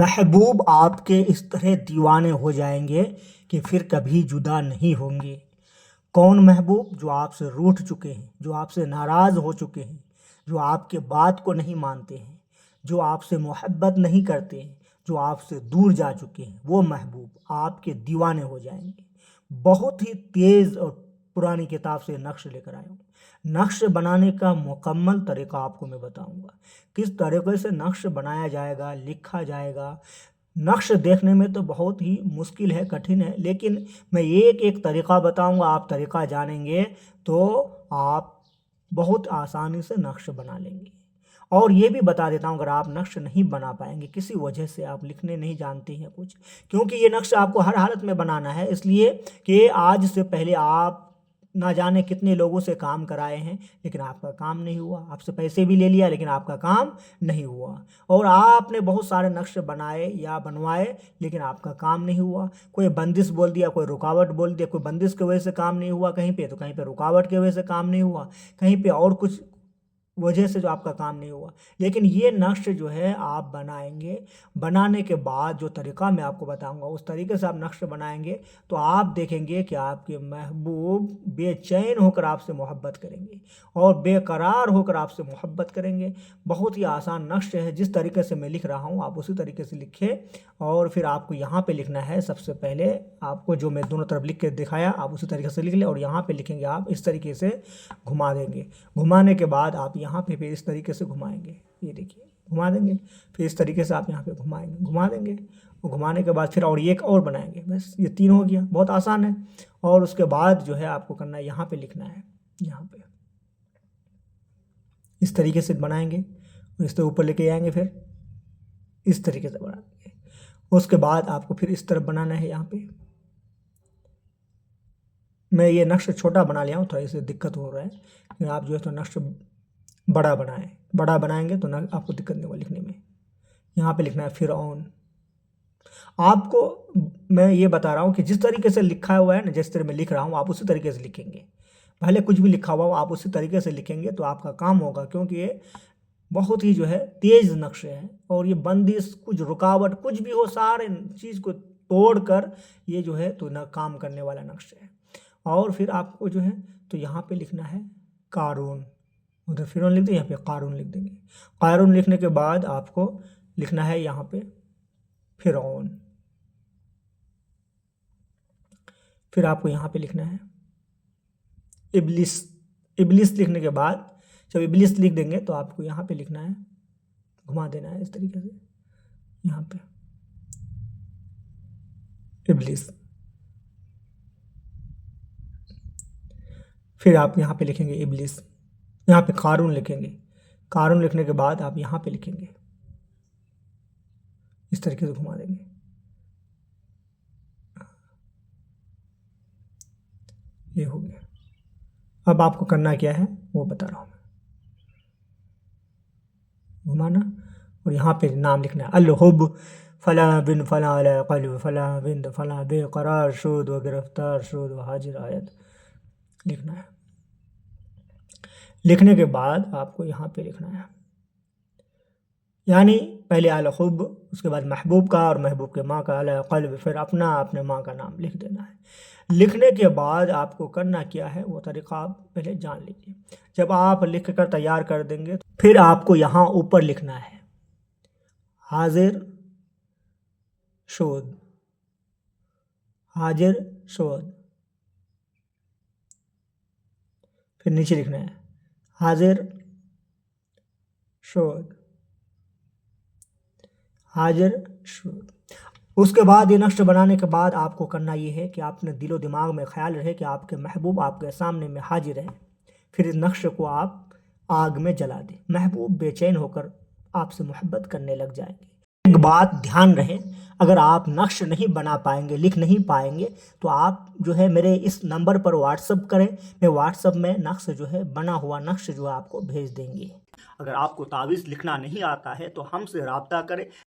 महबूब आपके इस तरह दीवाने हो जाएंगे कि फिर कभी जुदा नहीं होंगे। कौन महबूब? जो आपसे रूठ चुके हैं, जो आपसे नाराज़ हो चुके हैं, जो आपके बात को नहीं मानते हैं, जो आपसे मोहब्बत नहीं करते हैं, जो आपसे दूर जा चुके हैं, वो महबूब आपके दीवाने हो जाएंगे। बहुत ही तेज़ और पुरानी किताब से नक्श लेकर आया हूँ। नक्श बनाने का मुकम्मल तरीका आपको मैं बताऊंगा, किस तरीके से नक्श बनाया जाएगा, लिखा जाएगा। नक्श देखने में तो बहुत ही मुश्किल है, कठिन है, लेकिन मैं एक एक तरीका बताऊंगा। आप तरीका जानेंगे तो आप बहुत आसानी से नक्श बना लेंगे। और ये भी बता देता हूँ, अगर आप नक्श नहीं बना पाएंगे, किसी वजह से आप लिखने नहीं जानते हैं कुछ, क्योंकि ये नक्श आपको हर हालत में बनाना है, इसलिए कि आज से पहले आप ना जाने कितने लोगों से काम कराए हैं, लेकिन आपका काम नहीं हुआ। आपसे पैसे भी ले लिया, लेकिन आपका काम नहीं हुआ। और आपने बहुत सारे नक्श बनाए या बनवाए, लेकिन आपका काम नहीं हुआ। कोई बंदिश बोल दिया, कोई रुकावट बोल दिया, कोई बंदिश की वजह से काम नहीं हुआ कहीं पे, तो कहीं पे रुकावट की वजह से काम नहीं हुआ, कहीं पे और कुछ वजह से जो आपका काम नहीं हुआ। लेकिन ये नक्श जो है आप बनाएंगे, बनाने के बाद जो तरीका मैं आपको बताऊंगा, उस तरीके से आप नक्श बनाएंगे तो आप देखेंगे कि आपके महबूब बेचैन होकर आपसे मोहब्बत करेंगे और बेकरार होकर आपसे मोहब्बत करेंगे। बहुत ही आसान नक्श है, जिस तरीके से मैं लिख रहा हूँ आप उसी तरीके से लिखें। और फिर आपको यहाँ पे लिखना है, सबसे पहले आपको जो मैं दोनों तरफ लिख के दिखाया आप उसी तरीके से लिख लें, और यहाँ पे लिखेंगे आप इस तरीके से घुमा देंगे। घुमाने के बाद आप यहाँ पे फिर इस तरीके से घुमाएंगे, ये देखिए घुमा देंगे। फिर इस तरीके से आप यहाँ पे घुमाएंगे, घुमा देंगे। और घुमाने के बाद फिर और एक और बनाएंगे। बस ये तीन हो गया, बहुत आसान है। और उसके बाद जो है आपको करना है, यहाँ पे लिखना है, यहाँ पे इस तरीके से बनाएंगे और इसके ऊपर लेके आएंगे, फिर इस तरीके से बना देंगे। उसके बाद आपको फिर इस तरफ बनाना है। यहाँ पे मैं ये नक्श छोटा बना लिया हूँ, थोड़ा इसे दिक्कत हो रहा है। आप जो है तो नक्श बड़ा बनाएं, बड़ा बनाएंगे तो ना आपको दिक्कत नहीं होगा लिखने में। यहाँ पे लिखना है फिर ऑन। आपको मैं ये बता रहा हूँ कि जिस तरीके से लिखा हुआ है ना, जिस तरह मैं लिख रहा हूँ आप उसी तरीके से लिखेंगे। भले कुछ भी लिखा हुआ हो आप उसी तरीके से लिखेंगे तो आपका काम होगा, क्योंकि ये बहुत ही जो है तेज नक्शे है। और ये बंदिश, कुछ रुकावट, कुछ भी हो, सारे चीज़ को तोड़ कर ये जो है तो ना काम करने वाला नक्शा है। और फिर आपको जो है तो यहाँ पे लिखना है कारून। उधर फिरौन लिख दें, यहाँ पे कारून लिख देंगे। कारून लिखने के बाद आपको लिखना है यहाँ पे फिरौन। फिर आपको यहाँ पे लिखना है इबलिस। इबलिस लिखने के बाद जब इबलिस लिख देंगे तो आपको यहाँ पे लिखना है, घुमा देना है इस तरीके से, यहाँ पे इबलिस। फिर आप यहाँ पे लिखेंगे इबलिस, यहाँ पे कारून लिखेंगे। कारून लिखने के बाद आप यहाँ पे लिखेंगे, इस तरीके से घुमा देंगे। ये हो गया। अब आपको करना क्या है वो बता रहा हूँ मैं। घुमाना और यहाँ पे नाम लिखना है, अल-हुब फला बिन फला अला क़ल्ब फला बिन फला बेकरार शुद व गिरफ्तार शुद व हाजिर आयत लिखना है। लिखने के बाद आपको यहाँ पे लिखना है, यानी पहले अल-हुब, उसके बाद महबूब का और महबूब के माँ का अला क़ल्ब, फिर अपना अपने माँ का नाम लिख देना है। लिखने के बाद आपको करना क्या है वो तरीका आप पहले जान लीजिए। जब आप लिख कर तैयार कर देंगे फिर आपको यहाँ ऊपर लिखना है हाजिर शोध, हाजिर शोध। फिर नीचे लिखना है हाजिर शोध, हाजिर शोध। उसके बाद ये नक्श बनाने के बाद आपको करना ये है कि आपने दिलो दिमाग में ख्याल रहे कि आपके महबूब आपके सामने में हाजिर है। फिर इस नक्श को आप आग में जला दें। महबूब बेचैन होकर आपसे मोहब्बत करने लग जाएंगे। एक बात ध्यान रहे, अगर आप नक्श नहीं बना पाएंगे, लिख नहीं पाएंगे, तो आप जो है मेरे इस नंबर पर व्हाट्सअप करें। मैं व्हाट्सअप में नक्श जो है, बना हुआ नक्श जो है आपको भेज देंगे। अगर आपको तावीज़ लिखना नहीं आता है तो हमसे रब्ता करें।